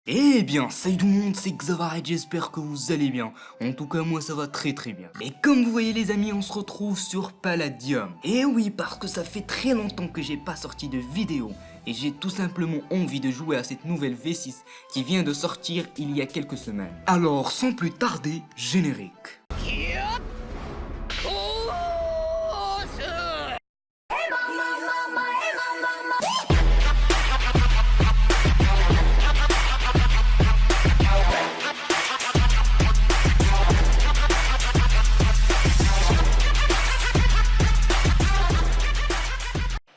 Eh bien, salut tout le monde, c'est Xavar et j'espère que vous allez bien. En tout cas, moi ça va très bien. Et comme vous voyez les amis, on se retrouve sur Palladium. Et oui, parce que ça fait très longtemps que j'ai pas sorti de vidéo. Et j'ai tout simplement envie de jouer à cette nouvelle V6 qui vient de sortir il y a quelques semaines. Alors, sans plus tarder, générique.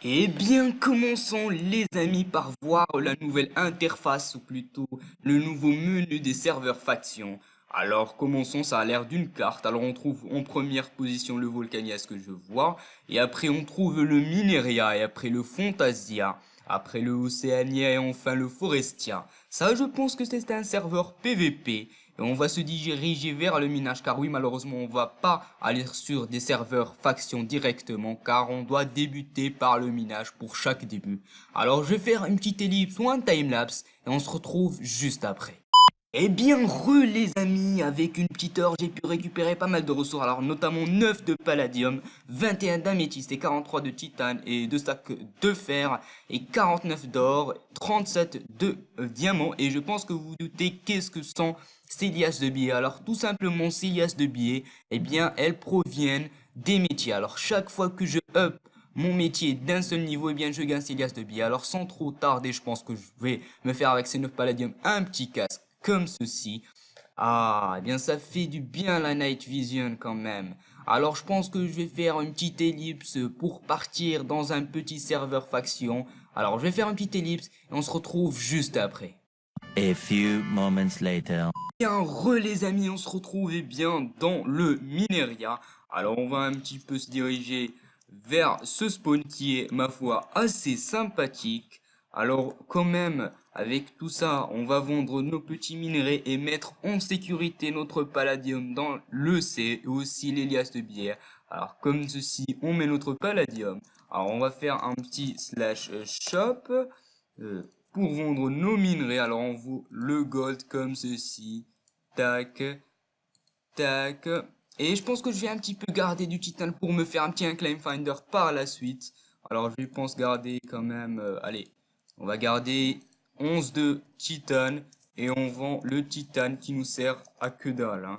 Eh bien, commençons les amis par voir la nouvelle interface, ou plutôt le nouveau menu des serveurs factions. Alors commençons, ça a l'air d'une carte. Alors on trouve en première position le Volcania, ce que je vois. Et après on trouve le Mineria, et après le Fantasia. Après le Océania et enfin le Forestia. Ça je pense que c'est un serveur PVP. Et on va se diriger vers le minage car oui malheureusement on va pas aller sur des serveurs factions directement car on doit débuter par le minage pour chaque début. Alors je vais faire une petite ellipse ou un timelapse et on se retrouve juste après. Eh bien, les amis, avec une petite heure, j'ai pu récupérer pas mal de ressources, alors notamment 9 de palladium, 21 d'améthyste et 43 de titane et 2 stacks de fer et 49 d'or, 37 de diamants et je pense que vous vous doutez qu'est-ce que sont ces liasses de billets. Alors tout simplement ces liasses de billets, eh bien elles proviennent des métiers. Alors chaque fois que je up mon métier d'un seul niveau, eh bien je gagne ces liasses de billets. Alors sans trop tarder, je pense que je vais me faire avec ces 9 palladium un petit casque comme ceci. Ah, eh bien ça fait du bien la night vision quand même. Alors je pense que je vais faire une petite ellipse pour partir dans un petit serveur faction. Alors je vais faire une petite ellipse et on se retrouve juste après. A few moments later. Bien les amis, on se retrouve bien dans le Mineria. Alors on va un petit peu se diriger vers ce spawn qui est ma foi assez sympathique. Alors quand même avec tout ça on va vendre nos petits minerais et mettre en sécurité notre palladium dans le C et aussi les liasses de bière. Alors comme ceci on met notre palladium. Alors on va faire un petit slash shop pour vendre nos minerais. Alors on vaut le gold comme ceci. Tac, tac. Et je pense que je vais un petit peu garder du titane pour me faire un petit incline finder par la suite. Alors je pense garder quand même, allez, on va garder 11 de titane et on vend le titane qui nous sert à que dalle. Hein.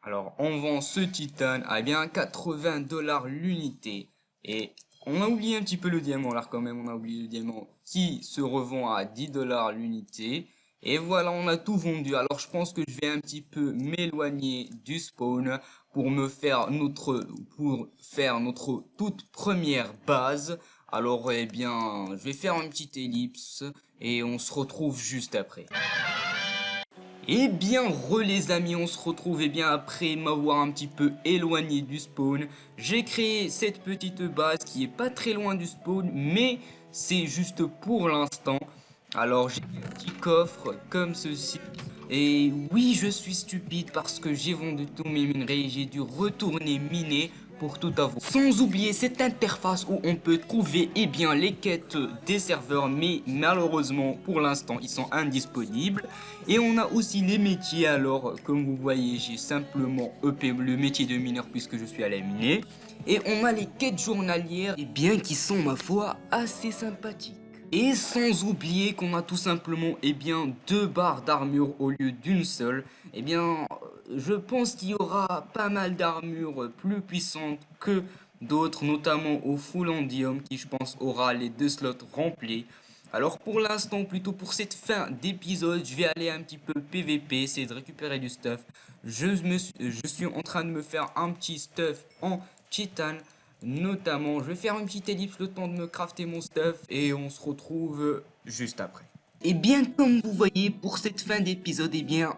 Alors on vend ce titane à bien 80 $ l'unité. Et on a oublié un petit peu le diamant, là quand même on a oublié le diamant qui se revend à 10 $ l'unité. Et voilà, on a tout vendu. Alors je pense que je vais un petit peu m'éloigner du spawn pour faire notre toute première base. Alors eh bien, je vais faire une petite ellipse et on se retrouve juste après. Et bien les amis, on se retrouve bien après m'avoir un petit peu éloigné du spawn. J'ai créé cette petite base qui est pas très loin du spawn, mais c'est juste pour l'instant. Alors j'ai un petit coffre comme ceci. Et oui, je suis stupide parce que j'ai vendu tous mes minerais et j'ai dû retourner miner pour tout avoir. Sans oublier cette interface où on peut trouver bien les quêtes des serveurs, mais malheureusement pour l'instant ils sont indisponibles. Et on a aussi les métiers. Alors comme vous voyez, j'ai simplement EP le métier de mineur puisque je suis allé miner. Et on a les quêtes journalières bien qui sont ma foi assez sympathiques. Et sans oublier qu'on a tout simplement bien 2 barres d'armure au lieu d'une seule. Eh bien je pense qu'il y aura pas mal d'armures plus puissantes que d'autres, notamment au full endium qui je pense aura les 2 slots remplis. Alors pour l'instant, plutôt pour cette fin d'épisode, je vais aller un petit peu PVP, essayer de récupérer du stuff. Je suis en train de me faire un petit stuff en titane. Notamment, je vais faire une petite ellipse le temps de me crafter mon stuff et on se retrouve juste après. Et bien comme vous voyez pour cette fin d'épisode,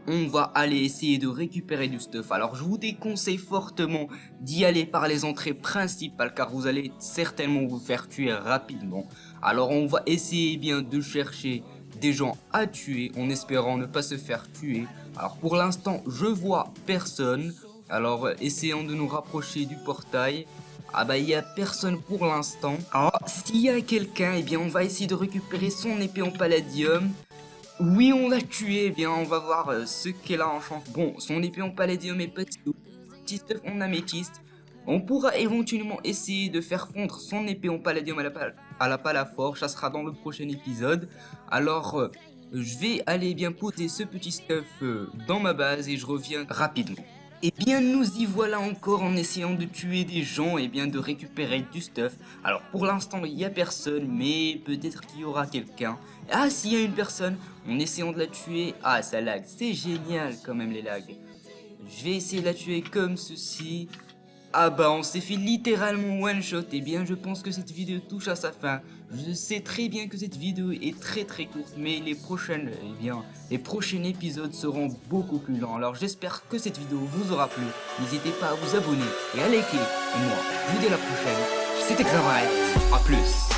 on va aller essayer de récupérer du stuff. Alors je vous déconseille fortement d'y aller par les entrées principales car vous allez certainement vous faire tuer rapidement. Alors on va essayer de chercher des gens à tuer en espérant ne pas se faire tuer. Alors pour l'instant je vois personne. Alors essayons de nous rapprocher du portail. Ah bah il y a personne pour l'instant. Alors s'il y a quelqu'un, eh bien on va essayer de récupérer son épée en palladium. Oui, on l'a tué, eh bien on va voir ce qu'elle a en chance. Bon, son épée en palladium est petit stuff en améthyste. On pourra éventuellement essayer de faire fondre son épée en palladium à la palaforge, ça sera dans le prochain épisode. Alors, je vais aller bien poser ce petit stuff dans ma base et je reviens rapidement. Et bien nous y voilà encore en essayant de tuer des gens et bien de récupérer du stuff. Alors pour l'instant il n'y a personne, mais peut-être qu'il y aura quelqu'un. Ah, s'il y a une personne, en essayant de la tuer, ah ça lag, c'est génial quand même les lags. Je vais essayer de la tuer comme ceci. Ah bah on s'est fait littéralement one shot. Et bien je pense que cette vidéo touche à sa fin. Je sais très bien que cette vidéo est très courte, mais les prochains épisodes seront beaucoup plus lents. Alors j'espère que cette vidéo vous aura plu. N'hésitez pas à vous abonner et à liker. Et moi, je vous dis à la prochaine. C'était Xavier. A plus.